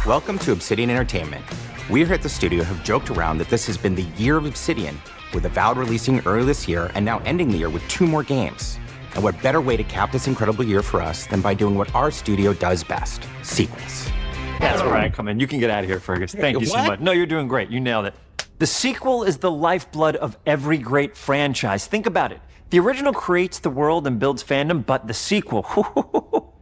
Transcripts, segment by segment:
Welcome to Obsidian Entertainment. We here at the studio have joked around that this has been the year of Obsidian, with Avowed releasing early this year and now ending the year with 2 more games. And what better way to cap this incredible year for us than by doing what our studio does best, sequels. That's where I come in. You can get out of here, Fergus. Thank you so much. No, you're doing great. You nailed it. The sequel is the lifeblood of every great franchise. Think about it. The original creates the world and builds fandom, but the sequel,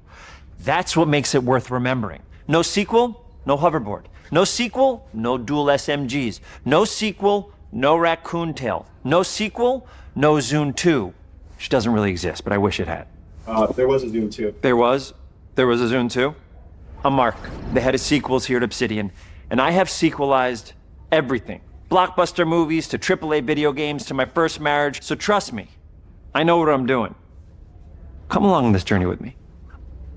that's what makes it worth remembering. No sequel, no hoverboard. No sequel, no dual SMGs. No sequel, no raccoon tail. No sequel, no Zune 2. Which doesn't really exist, but I wish it had. There was a Zune 2. There was a Zune 2? I'm Mark, the head of sequels here at Obsidian, and I have sequelized everything. Blockbuster movies to AAA video games to my first marriage, so trust me, I know what I'm doing. Come along on this journey with me.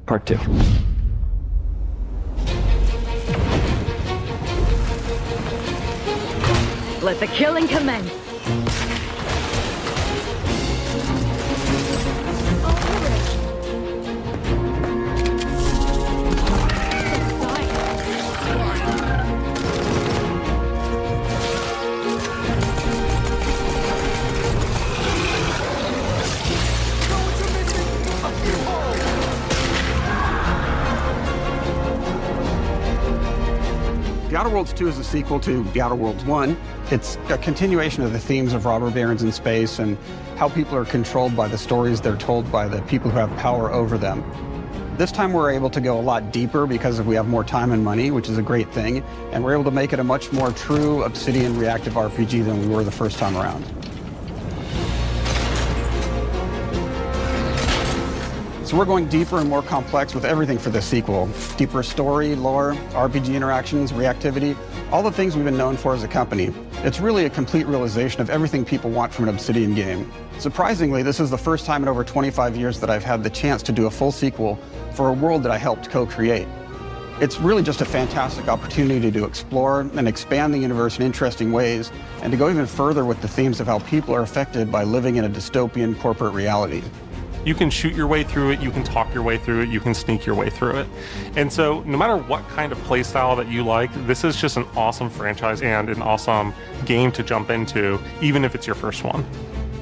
Part 2. Let the killing commence. The Outer Worlds 2 is a sequel to The Outer Worlds 1. It's a continuation of the themes of robber barons in space and how people are controlled by the stories they're told by the people who have power over them. This time we're able to go a lot deeper because we have more time and money, which is a great thing, and we're able to make it a much more true Obsidian reactive RPG than we were the first time around. So we're going deeper and more complex with everything for this sequel. Deeper story, lore, RPG interactions, reactivity, all the things we've been known for as a company. It's really a complete realization of everything people want from an Obsidian game. Surprisingly, this is the first time in over 25 years that I've had the chance to do a full sequel for a world that I helped co-create. It's really just a fantastic opportunity to explore and expand the universe in interesting ways, and to go even further with the themes of how people are affected by living in a dystopian corporate reality. You can shoot your way through it, you can talk your way through it, you can sneak your way through it. And so no matter what kind of play style that you like, this is just an awesome franchise and an awesome game to jump into, even if it's your first one.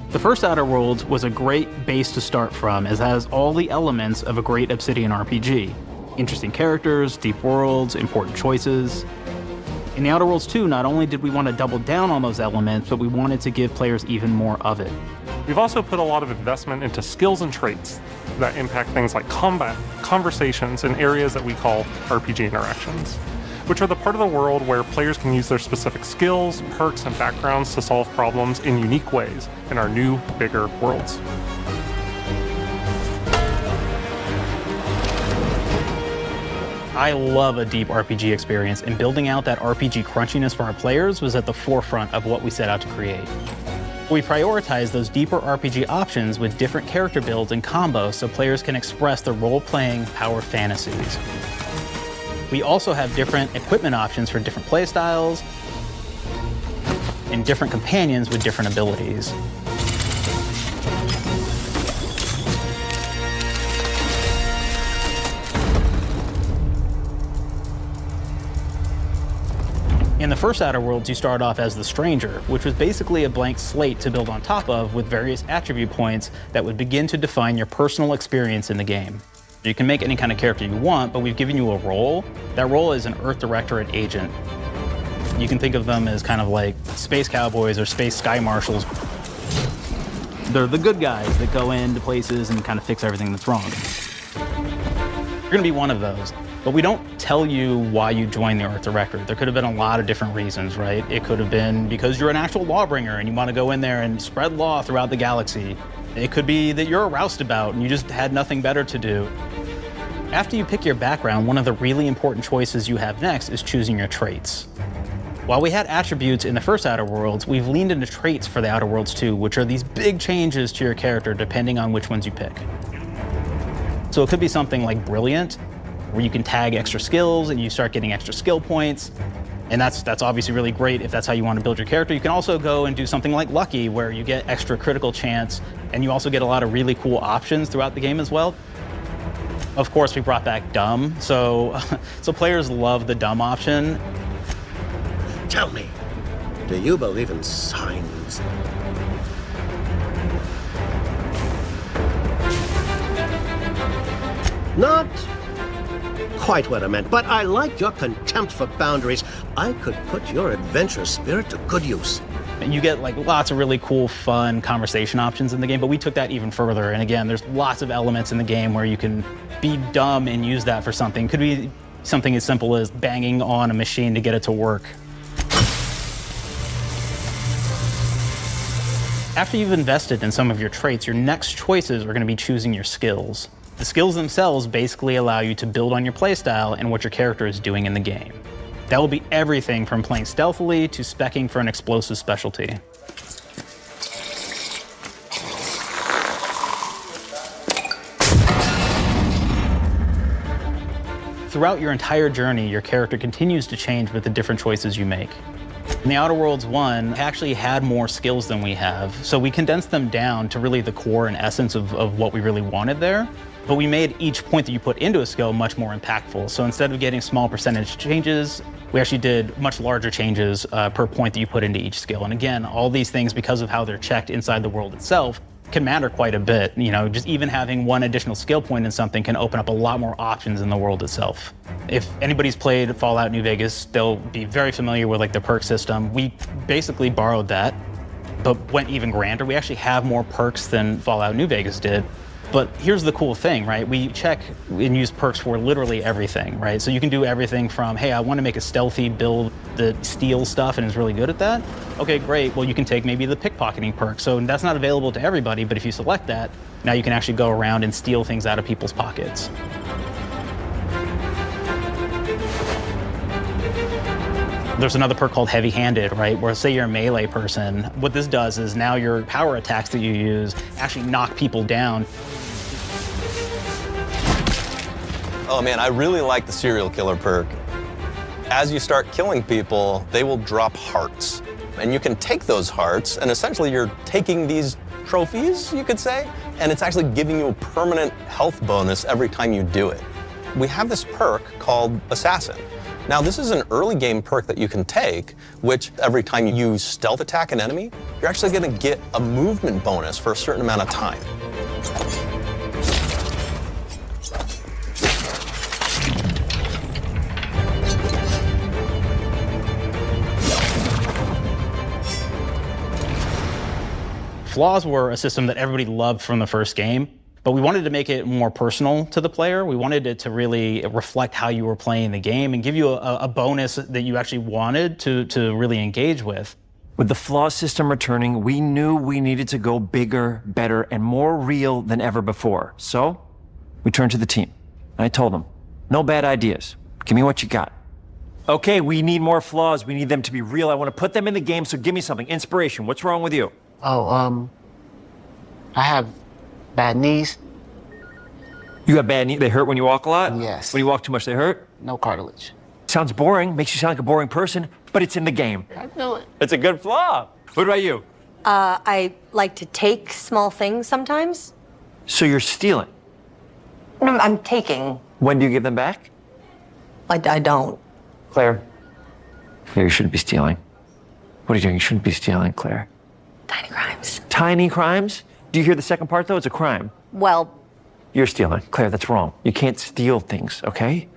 The first Outer Worlds was a great base to start from, as it has all the elements of a great Obsidian RPG. Interesting characters, deep worlds, important choices. In the Outer Worlds 2, not only did we want to double down on those elements, but we wanted to give players even more of it. We've also put a lot of investment into skills and traits that impact things like combat, conversations, and areas that we call RPG interactions, which are the part of the world where players can use their specific skills, perks, and backgrounds to solve problems in unique ways in our new, bigger worlds. I love a deep RPG experience, and building out that RPG crunchiness for our players was at the forefront of what we set out to create. We prioritize those deeper RPG options with different character builds and combos so players can express their role-playing power fantasies. We also have different equipment options for different playstyles and different companions with different abilities. In the first Outer Worlds, you start off as the Stranger, which was basically a blank slate to build on top of with various attribute points that would begin to define your personal experience in the game. You can make any kind of character you want, but we've given you a role. That role is an Earth Directorate agent. You can think of them as kind of like space cowboys or space sky marshals. They're the good guys that go into places and kind of fix everything that's wrong. You're gonna be one of those. But we don't tell you why you joined the Earth Directorate. There could have been a lot of different reasons, right? It could have been because you're an actual lawbringer and you want to go in there and spread law throughout the galaxy. It could be that you're a roustabout and you just had nothing better to do. After you pick your background, one of the really important choices you have next is choosing your traits. While we had attributes in the first Outer Worlds, we've leaned into traits for the Outer Worlds 2, which are these big changes to your character depending on which ones you pick. So it could be something like Brilliant, where you can tag extra skills and you start getting extra skill points. And that's obviously really great if that's how you want to build your character. You can also go and do something like Lucky, where you get extra critical chance, and you also get a lot of really cool options throughout the game as well. Of course, we brought back dumb, so players love the dumb option. Tell me, do you believe in signs? Not quite what I meant, but I like your contempt for boundaries. I could put your adventurous spirit to good use. And you get like lots of really cool, fun conversation options in the game, but we took that even further. And again, there's lots of elements in the game where you can be dumb and use that for something. Could be something as simple as banging on a machine to get it to work. After you've invested in some of your traits, your next choices are going to be choosing your skills. The skills themselves basically allow you to build on your playstyle and what your character is doing in the game. That will be everything from playing stealthily to speccing for an explosive specialty. Throughout your entire journey, your character continues to change with the different choices you make. In the Outer Worlds 1, actually had more skills than we have, so we condensed them down to really the core and essence of what we really wanted there. But we made each point that you put into a skill much more impactful. So instead of getting small percentage changes, we actually did much larger changes per point that you put into each skill. And again, all these things, because of how they're checked inside the world itself, can matter quite a bit. You know, just even having one additional skill point in something can open up a lot more options in the world itself. If anybody's played Fallout New Vegas, they'll be very familiar with like the perk system. We basically borrowed that, but went even grander. We actually have more perks than Fallout New Vegas did. But here's the cool thing, right? We check and use perks for literally everything, right? So you can do everything from, hey, I want to make a stealthy build that steals stuff and is really good at that. Okay, great. Well, you can take maybe the pickpocketing perk. So that's not available to everybody, but if you select that, now you can actually go around and steal things out of people's pockets. There's another perk called heavy-handed, right? Where say you're a melee person, what this does is now your power attacks that you use actually knock people down. Oh man, I really like the serial killer perk. As you start killing people, they will drop hearts. And you can take those hearts, and essentially you're taking these trophies, you could say, and it's actually giving you a permanent health bonus every time you do it. We have this perk called Assassin. Now, this is an early game perk that you can take, which every time you stealth attack an enemy, you're actually going to get a movement bonus for a certain amount of time. Flaws were a system that everybody loved from the first game, but we wanted to make it more personal to the player. We wanted it to really reflect how you were playing the game and give you a bonus that you actually wanted to really engage with. With the flaw system returning, we knew we needed to go bigger, better, and more real than ever before. So we turned to the team. And I told them, no bad ideas. Give me what you got. Okay, we need more flaws. We need them to be real. I want to put them in the game, so give me something. Inspiration. What's wrong with you? Oh, I have bad knees. You got bad knees? They hurt when you walk a lot? Yes. When you walk too much, they hurt? No cartilage. Sounds boring. Makes you sound like a boring person, but it's in the game. I know it. It's a good flaw. What about you? I like to take small things sometimes. So you're stealing? No, I'm taking. When do you give them back? I don't. Claire. Claire, you shouldn't be stealing. What are you doing? You shouldn't be stealing, Claire. Tiny crimes. Tiny crimes? Do you hear the second part, though? It's a crime. Well, You're stealing. Claire, that's wrong. You can't steal things, okay?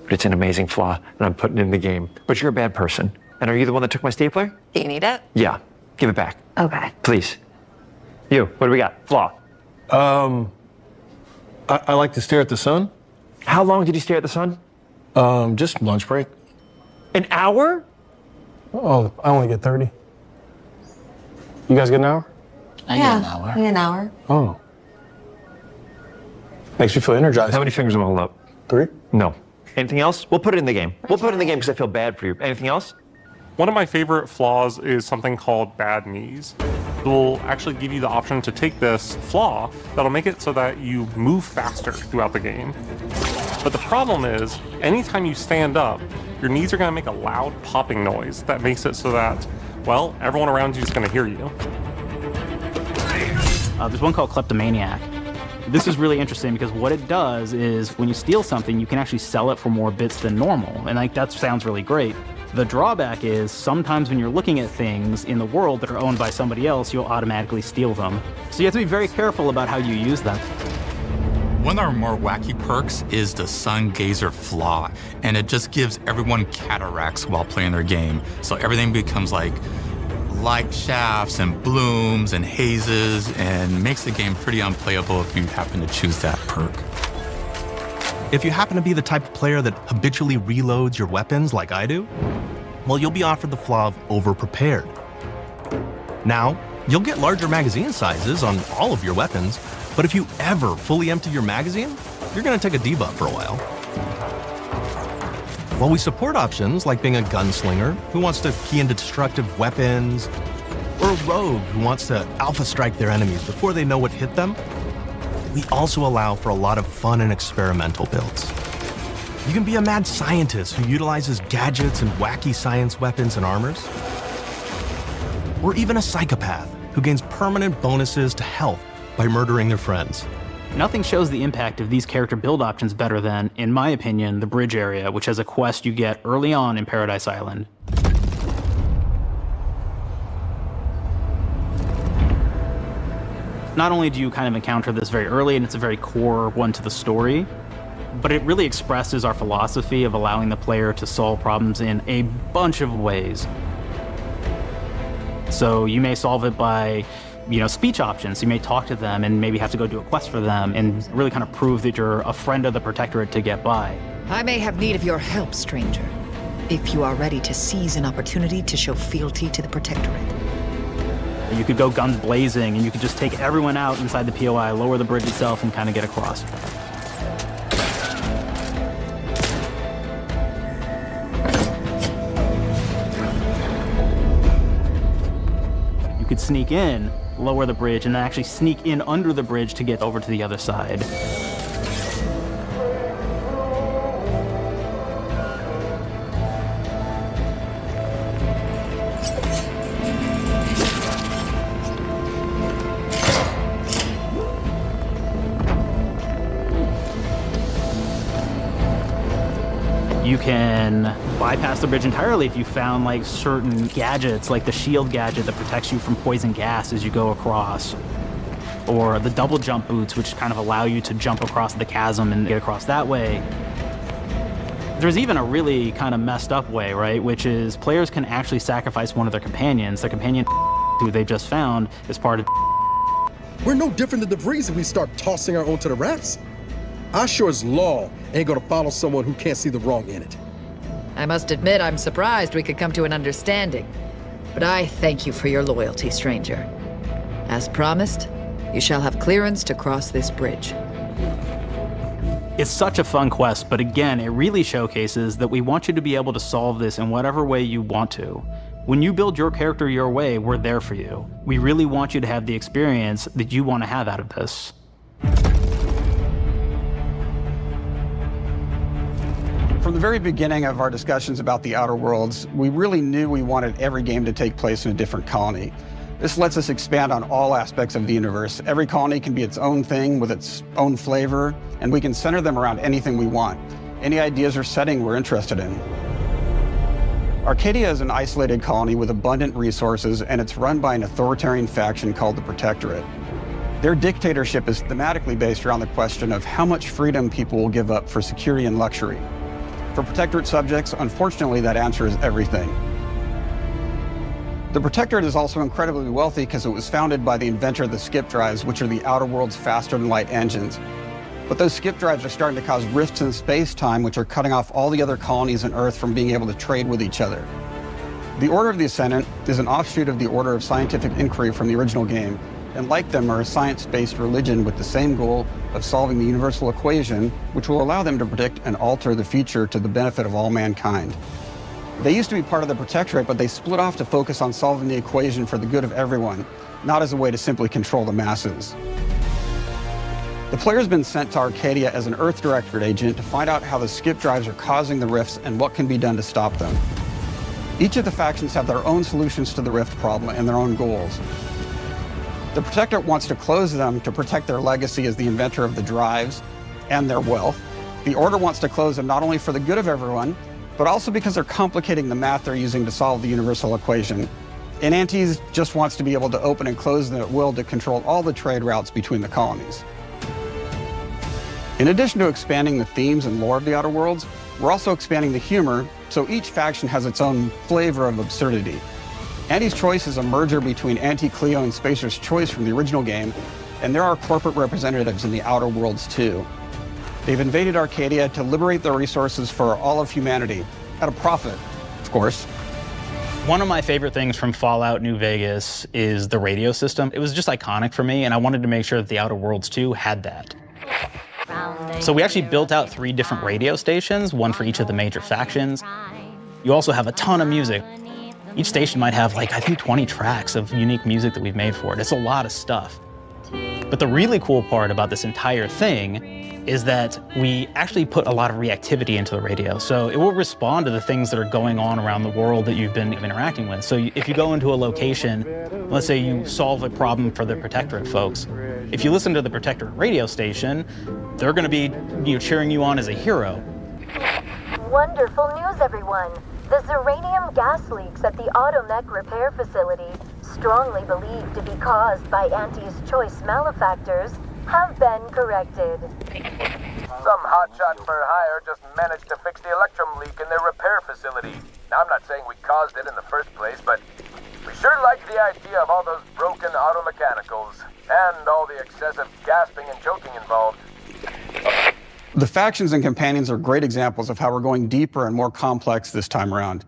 But it's an amazing flaw, and I'm putting it in the game. But you're a bad person. And are you the one that took my stapler? do you need it? Yeah. Give it back. Okay. Please. You, what do we got? Flaw. I like to stare at the sun. How long did you stare at the sun? Just lunch break. An hour? Oh, I only get 30. You guys get an hour? I get an hour. An hour. Oh. Makes me feel energized. How many fingers am I holding up? 3? No. Anything else? We'll put it in the game. We'll put it in the game because I feel bad for you. Anything else? One of my favorite flaws is something called bad knees. It will actually give you the option to take this flaw that'll make it so that you move faster throughout the game. But the problem is, anytime you stand up, your knees are going to make a loud popping noise that makes it so that, well, everyone around you is going to hear you. There's one called Kleptomaniac. This is really interesting because what it does is when you steal something, you can actually sell it for more bits than normal. And like that sounds really great. The drawback is sometimes when you're looking at things in the world that are owned by somebody else, you'll automatically steal them. So you have to be very careful about how you use them. One of our more wacky perks is the Sun Gazer Flaw, and it just gives everyone cataracts while playing their game. So everything becomes like light shafts and blooms and hazes, and makes the game pretty unplayable if you happen to choose that perk. If you happen to be the type of player that habitually reloads your weapons like I do, well, you'll be offered the flaw of overprepared. Now, you'll get larger magazine sizes on all of your weapons, but if you ever fully empty your magazine, you're gonna take a debuff for a while. While we support options like being a gunslinger who wants to key into destructive weapons, or a rogue who wants to alpha strike their enemies before they know what hit them, we also allow for a lot of fun and experimental builds. You can be a mad scientist who utilizes gadgets and wacky science weapons and armors, or even a psychopath who gains permanent bonuses to health by murdering their friends. Nothing shows the impact of these character build options better than, in my opinion, the bridge area, which has a quest you get early on in Paradise Island. Not only do you kind of encounter this very early, and it's a very core one to the story, but it really expresses our philosophy of allowing the player to solve problems in a bunch of ways. So you may solve it by, speech options. You may talk to them and maybe have to go do a quest for them and really kind of prove that you're a friend of the Protectorate to get by. I may have need of your help, stranger, if you are ready to seize an opportunity to show fealty to the Protectorate. You could go guns blazing and you could just take everyone out inside the POI, lower the bridge itself, and kind of get across. You could sneak in, lower the bridge, and then actually sneak in under the bridge to get over to the other side. You can bypass the bridge entirely if you found like certain gadgets, like the shield gadget that protects you from poison gas as you go across, or the double jump boots, which kind of allow you to jump across the chasm and get across that way. There's even a really kind of messed up way, right? Which is players can actually sacrifice one of their companion who they just found as part of. We're no different than the Breeze if we start tossing our own to the raps. I sure as law ain't gonna follow someone who can't see the wrong in it. I must admit I'm surprised we could come to an understanding, but I thank you for your loyalty, stranger. As promised, you shall have clearance to cross this bridge. It's such a fun quest, but again, it really showcases that we want you to be able to solve this in whatever way you want to. When you build your character your way, we're there for you. We really want you to have the experience that you want to have out of this. From the very beginning of our discussions about the Outer Worlds, we really knew we wanted every game to take place in a different colony. This lets us expand on all aspects of the universe. Every colony can be its own thing with its own flavor, and we can center them around anything we want. Any ideas or setting we're interested in. Arcadia is an isolated colony with abundant resources, and it's run by an authoritarian faction called the Protectorate. Their dictatorship is thematically based around the question of how much freedom people will give up for security and luxury. For Protectorate subjects, unfortunately, that answer is everything. The Protectorate is also incredibly wealthy because it was founded by the inventor of the skip drives, which are the Outer World's faster-than-light engines. But those skip drives are starting to cause rifts in space-time, which are cutting off all the other colonies on Earth from being able to trade with each other. The Order of the Ascendant is an offshoot of the Order of Scientific Inquiry from the original game, and like them are a science-based religion with the same goal of solving the universal equation, which will allow them to predict and alter the future to the benefit of all mankind. They used to be part of the Protectorate, but they split off to focus on solving the equation for the good of everyone, not as a way to simply control the masses. The player's been sent to Arcadia as an Earth Directorate agent to find out how the skip drives are causing the rifts and what can be done to stop them. Each of the factions have their own solutions to the rift problem and their own goals. The Protectorate wants to close them to protect their legacy as the inventor of the drives and their wealth. The Order wants to close them not only for the good of everyone, but also because they're complicating the math they're using to solve the universal equation. And Antes just wants to be able to open and close them at will to control all the trade routes between the colonies. In addition to expanding the themes and lore of the Outer Worlds, we're also expanding the humor, so each faction has its own flavor of absurdity. Anti's Choice is a merger between Anti-Cleo and Spacer's Choice from the original game, and there are corporate representatives in the Outer Worlds too. They've invaded Arcadia to liberate their resources for all of humanity, at a profit, of course. One of my favorite things from Fallout New Vegas is the radio system. It was just iconic for me, and I wanted to make sure that the Outer Worlds 2 had that. So we actually built out 3 different radio stations, one for each of the major factions. You also have a ton of music. Each station might have, like, I think 20 tracks of unique music that we've made for it. It's a lot of stuff. But the really cool part about this entire thing is that we actually put a lot of reactivity into the radio. So it will respond to the things that are going on around the world that you've been interacting with. So if you go into a location, let's say you solve a problem for the Protectorate folks, if you listen to the Protectorate radio station, they're gonna be cheering you on as a hero. Wonderful news, everyone. The Zeranium gas leaks at the Automech repair facility, strongly believed to be caused by Anti's Choice malefactors, have been corrected. Some hotshot for hire just managed to fix the electrum leak in their repair facility. Now, I'm not saying we caused it in the first place, but we sure like the idea of all those broken auto mechanicals and all the excessive gasping and choking involved. The factions and companions are great examples of how we're going deeper and more complex this time around.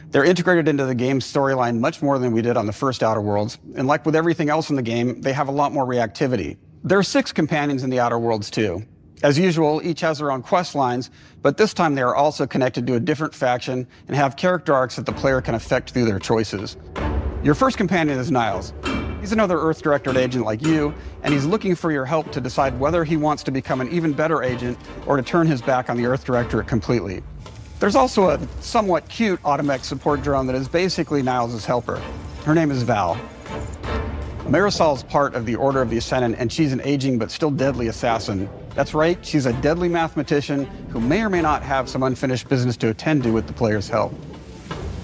They're integrated into the game's storyline much more than we did on the first Outer Worlds, and like with everything else in the game, they have a lot more reactivity. There are 6 companions in the Outer Worlds too. As usual, each has their own quest lines, but this time they are also connected to a different faction and have character arcs that the player can affect through their choices. Your first companion is Niles. He's another Earth Directorate agent like you, and he's looking for your help to decide whether he wants to become an even better agent or to turn his back on the Earth Directorate completely. There's also a somewhat cute Automech support drone that is basically Niles' helper. Her name is Val. Marisol's part of the Order of the Ascendant, and she's an aging but still deadly assassin. That's right, she's a deadly mathematician who may or may not have some unfinished business to attend to with the player's help.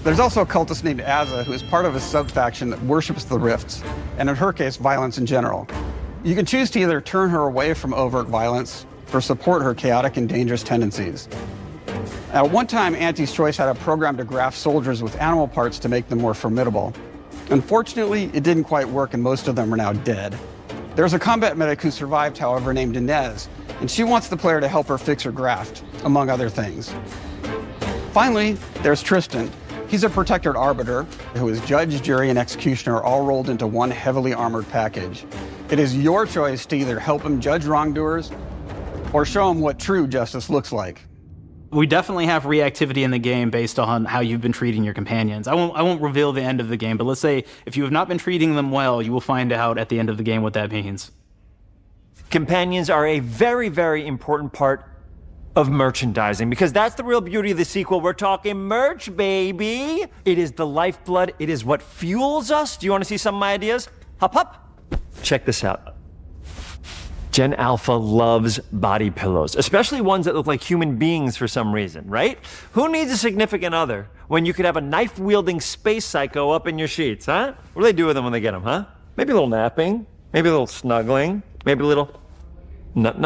There's also a cultist named Azza, who is part of a sub-faction that worships the rifts, and in her case, violence in general. You can choose to either turn her away from overt violence or support her chaotic and dangerous tendencies. At one time, Anti's Choice had a program to graft soldiers with animal parts to make them more formidable. Unfortunately, it didn't quite work, and most of them are now dead. There's a combat medic who survived, however, named Inez, and she wants the player to help her fix her graft, among other things. Finally, there's Tristan. He's a Protectorate arbiter who is judge, jury, and executioner all rolled into one heavily armored package. It is your choice to either help him judge wrongdoers or show him what true justice looks like. We definitely have reactivity in the game based on how you've been treating your companions. I won't reveal the end of the game, but let's say if you have not been treating them well, you will find out at the end of the game what that means. Companions are a very, very important part of merchandising, because that's the real beauty of the sequel. We're talking merch, baby. It is the lifeblood. It is what fuels us. Do you want to see some of my ideas? Hop, hop. Check this out. Gen Alpha loves body pillows, especially ones that look like human beings for some reason, right? Who needs a significant other when you could have a knife-wielding space psycho up in your sheets, huh? What do they do with them when they get them, huh? Maybe a little napping, maybe a little snuggling, maybe a little nut.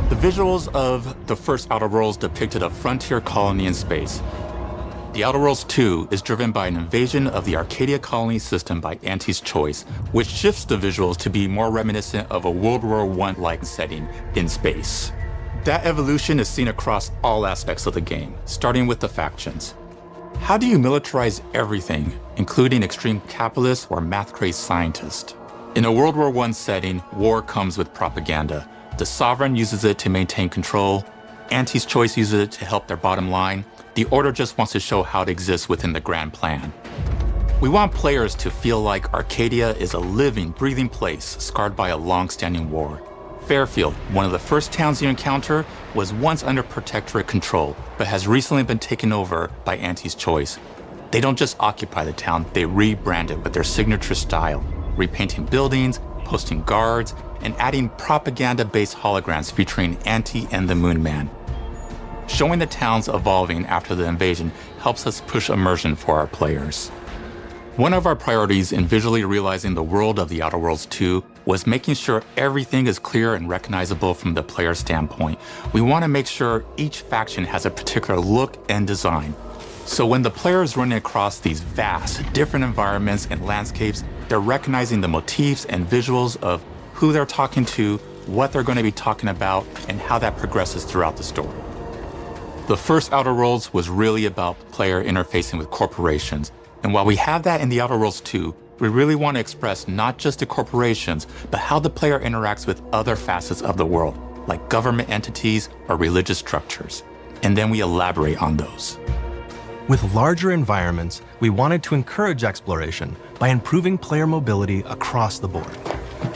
The visuals of the first Outer Worlds depicted a frontier colony in space. The Outer Worlds 2 is driven by an invasion of the Arcadia colony system by Anti's Choice, which shifts the visuals to be more reminiscent of a World War I-like setting in space. That evolution is seen across all aspects of the game, starting with the factions. How do you militarize everything, including extreme capitalists or math-crazed scientists? In a World War I setting, war comes with propaganda. The Sovereign uses it to maintain control, Anti's Choice uses it to help their bottom line. The Order just wants to show how it exists within the grand plan. We want players to feel like Arcadia is a living, breathing place scarred by a long-standing war. Fairfield, one of the first towns you encounter, was once under Protectorate control, but has recently been taken over by Anti's Choice. They don't just occupy the town, they rebrand it with their signature style, repainting buildings, posting guards, and adding propaganda-based holograms featuring Anti and the Moon Man. Showing the towns evolving after the invasion helps us push immersion for our players. One of our priorities in visually realizing the world of The Outer Worlds 2 was making sure everything is clear and recognizable from the player standpoint. We want to make sure each faction has a particular look and design. So when the player is running across these vast, different environments and landscapes, they're recognizing the motifs and visuals of who they're talking to, what they're going to be talking about, and how that progresses throughout the story. The first Outer Worlds was really about the player interfacing with corporations. And while we have that in The Outer Worlds 2, we really want to express not just the corporations, but how the player interacts with other facets of the world, like government entities or religious structures. And then we elaborate on those. With larger environments, we wanted to encourage exploration by improving player mobility across the board.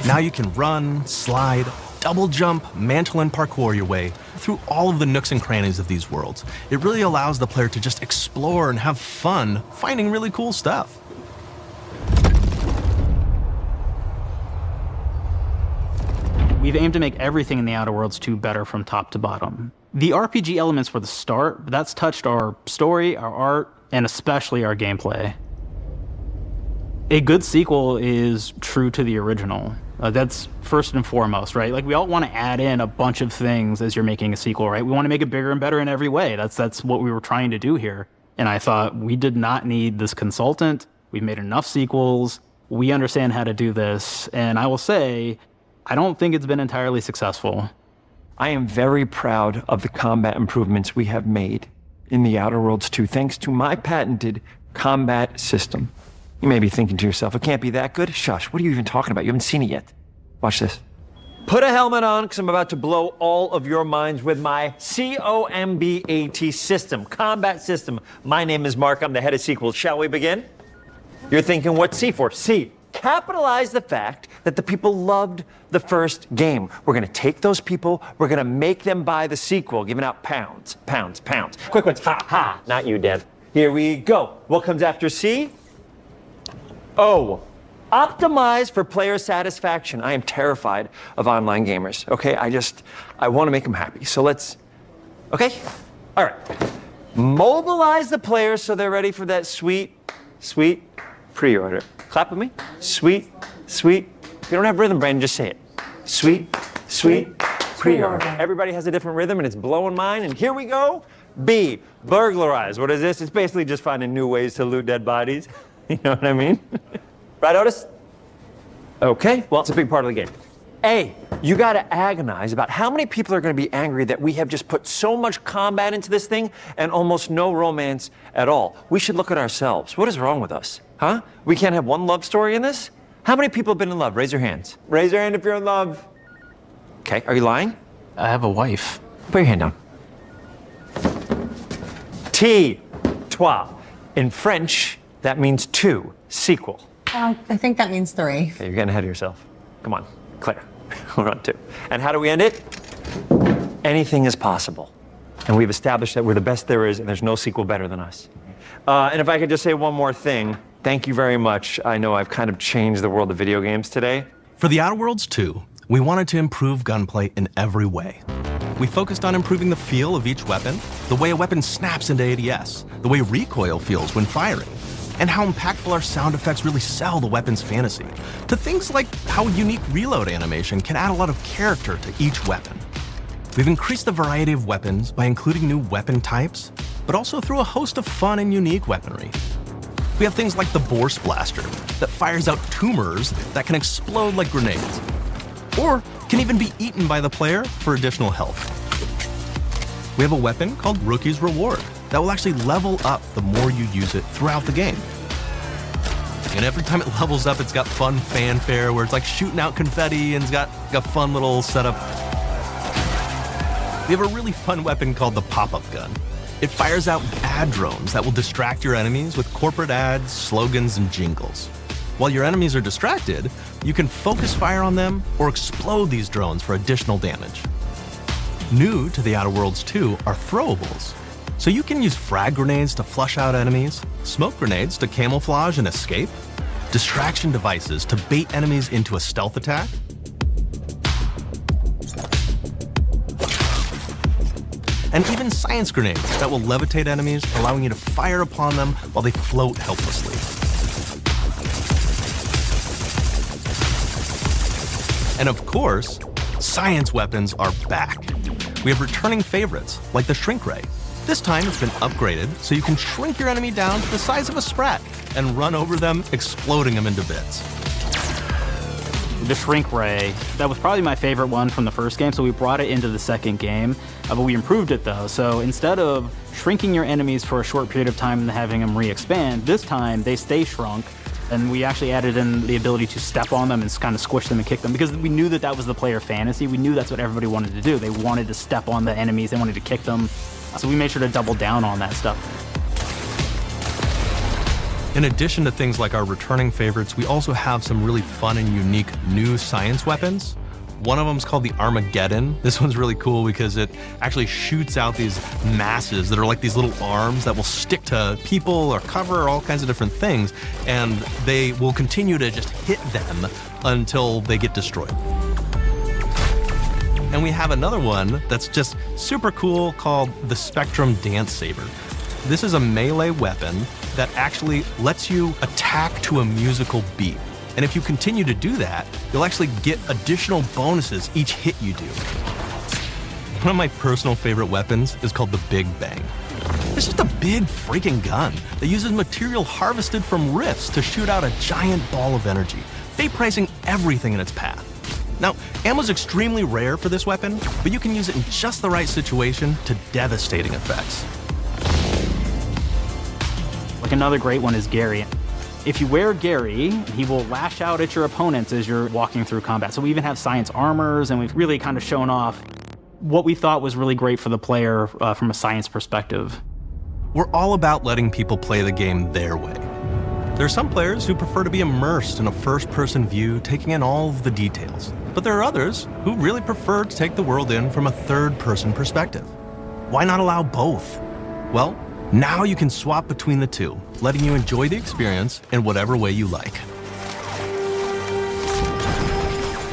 Now you can run, slide, double jump, mantle and parkour your way through all of the nooks and crannies of these worlds. It really allows the player to just explore and have fun finding really cool stuff. We've aimed to make everything in The Outer Worlds 2 better from top to bottom. The RPG elements were the start, but that's touched our story, our art, and especially our gameplay. A good sequel is true to the original. That's first and foremost, right? Like, we all want to add in a bunch of things as you're making a sequel, right? We want to make it bigger and better in every way. That's what we were trying to do here. And I thought, we did not need this consultant. We've made enough sequels. We understand how to do this. And I will say, I don't think it's been entirely successful. I am very proud of the combat improvements we have made in The Outer Worlds 2, thanks to my patented combat system. You may be thinking to yourself, it can't be that good. Shush, what are you even talking about? You haven't seen it yet. Watch this. Put a helmet on, because I'm about to blow all of your minds with my COMBAT system, combat system. My name is Mark, I'm the head of sequels. Shall we begin? You're thinking, what's C for? C. Capitalize the fact that the people loved the first game. We're gonna take those people, we're gonna make them buy the sequel, giving out pounds, pounds, pounds. Quick ones, ha, ha, not you, Dev. Here we go. What comes after C? O. Optimize for player satisfaction. I am terrified of online gamers, okay? I wanna make them happy, so let's, okay? All right. Mobilize the players so they're ready for that sweet pre-order. Clap with me. Sweet. If you don't have rhythm, Brandon, just say it. Sweet pre-order. Everybody has a different rhythm, and it's blowing mine. And here we go. B, burglarize. What is this? It's basically just finding new ways to loot dead bodies. You know what I mean? Right, Otis? Okay, well, it's a big part of the game. A, you gotta agonize about how many people are gonna be angry that we have just put so much combat into this thing and almost no romance at all. We should look at ourselves. What is wrong with us? Huh? We can't have one love story in this? How many people have been in love? Raise your hands. Raise your hand if you're in love. Okay, are you lying? I have a wife. Put your hand down. T, trois. In French, that means two, sequel. I think that means 3. Okay, you're getting ahead of yourself. Come on, Claire. We're on 2. And how do we end it? Anything is possible. And we've established that we're the best there is, and there's no sequel better than us. And if I could just say one more thing, thank you very much. I know I've kind of changed the world of video games today. For The Outer Worlds 2, we wanted to improve gunplay in every way. We focused on improving the feel of each weapon, the way a weapon snaps into ADS, the way recoil feels when firing, and how impactful our sound effects really sell the weapon's fantasy, to things like how unique reload animation can add a lot of character to each weapon. We've increased the variety of weapons by including new weapon types, but also through a host of fun and unique weaponry. We have things like the Bourse Blaster that fires out tumors that can explode like grenades, or can even be eaten by the player for additional health. We have a weapon called Rookie's Reward that will actually level up the more you use it throughout the game. And every time it levels up, it's got fun fanfare where it's like shooting out confetti and it's got a fun little setup. We have a really fun weapon called the pop-up gun. It fires out ad drones that will distract your enemies with corporate ads, slogans, and jingles. While your enemies are distracted, you can focus fire on them or explode these drones for additional damage. New to The Outer Worlds 2 are throwables. So you can use frag grenades to flush out enemies, smoke grenades to camouflage and escape, distraction devices to bait enemies into a stealth attack, and even science grenades that will levitate enemies, allowing you to fire upon them while they float helplessly. And of course, science weapons are back. We have returning favorites, like the shrink ray. This time it's been upgraded so you can shrink your enemy down to the size of a sprat and run over them, exploding them into bits. The shrink ray, that was probably my favorite one from the first game, so we brought it into the second game, but we improved it though. So instead of shrinking your enemies for a short period of time and having them re-expand, this time they stay shrunk, and we actually added in the ability to step on them and kind of squish them and kick them, because we knew that that was the player fantasy. We knew that's what everybody wanted to do. They wanted to step on the enemies, they wanted to kick them. So we made sure to double down on that stuff. In addition to things like our returning favorites, we also have some really fun and unique new science weapons. One of them is called the Armageddon. This one's really cool because it actually shoots out these masses that are like these little arms that will stick to people or cover or all kinds of different things, and they will continue to just hit them until they get destroyed. And we have another one that's just super cool called the Spectrum Dance Saber. This is a melee weapon that actually lets you attack to a musical beat. And if you continue to do that, you'll actually get additional bonuses each hit you do. One of my personal favorite weapons is called the Big Bang. It's just a big freaking gun that uses material harvested from rifts to shoot out a giant ball of energy, vaporizing everything in its path. Now, ammo's extremely rare for this weapon, but you can use it in just the right situation to devastating effects. Like another great one is Gary. If you wear Gary, he will lash out at your opponents as you're walking through combat. So we even have science armors, and we've really kind of shown off what we thought was really great for the player from a science perspective. We're all about letting people play the game their way. There are some players who prefer to be immersed in a first-person view, taking in all of the details. But there are others who really prefer to take the world in from a third-person perspective. Why not allow both? Well, now you can swap between the two, letting you enjoy the experience in whatever way you like.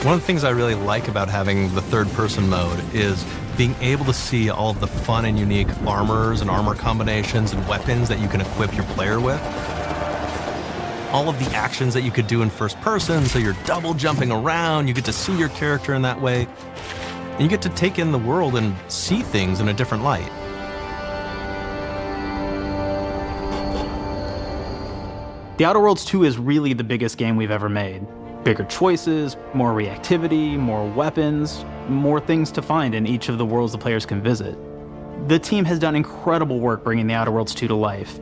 One of the things I really like about having the third-person mode is being able to see all of the fun and unique armors and armor combinations and weapons that you can equip your player with. All of the actions that you could do in first person, so you're double jumping around, you get to see your character in that way, and you get to take in the world and see things in a different light. The Outer Worlds 2 is really the biggest game we've ever made. Bigger choices, more reactivity, more weapons, more things to find in each of the worlds the players can visit. The team has done incredible work bringing the Outer Worlds 2 to life,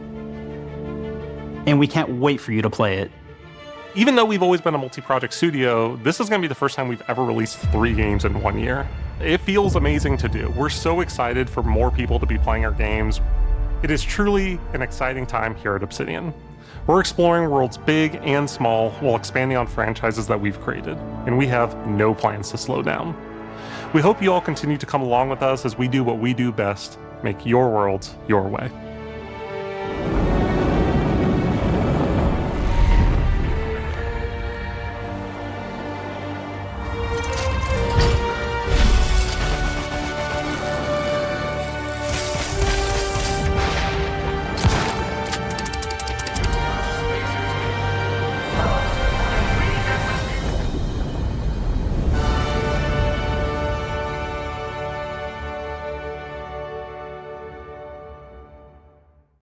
and we can't wait for you to play it. Even though we've always been a multi-project studio, this is going to be the first time we've ever released 3 games in 1 year. It feels amazing to do. We're so excited for more people to be playing our games. It is truly an exciting time here at Obsidian. We're exploring worlds big and small while expanding on franchises that we've created, and we have no plans to slow down. We hope you all continue to come along with us as we do what we do best, make your worlds your way.